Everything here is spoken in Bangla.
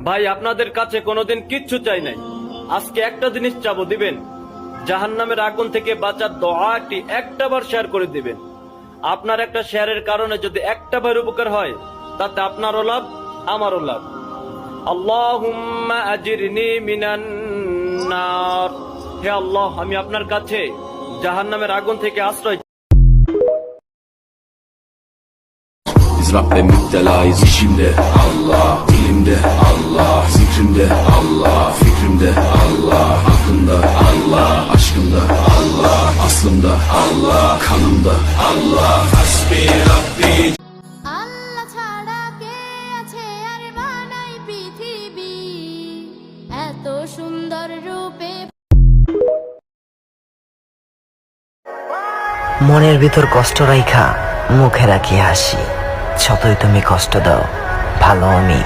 ভাই আপনাদের কাছে কোনোদিন কিচ্ছু চাই নাই, আজকে একটা জিনিস চাবো, দিবেন? জাহান্নামের আগুন থেকে বাঁচার দোয়াটি একটা বার শেয়ার করে দিবেন। আপনার একটা শেয়ারের কারণে যদি একটা বার উপকার হয়, তাতে আপনারও লাভ, আমারও লাভ। আল্লাহুম্মা আজিরনি মিনান নার। হে আল্লাহ, আমি আপনার কাছে জাহান্নামের আগুন থেকে আশ্রয়। Biz Rabbe müptelayız işimde Allah, dilimde Allah, zikrimde Allah, fikrimde Allah, aklımda Allah, aşkımda Allah, aslımda Allah, kanımda Allah. Hasbi Rabbi. আল্লাহ ছাড়া কে আছে আর বানাই পৃথিবী এত সুন্দর রূপে। মনের ভিতর কষ্ট রাইখা মুখে রাখি হাসি, যতই তুমি কষ্ট দাও ভালো আমি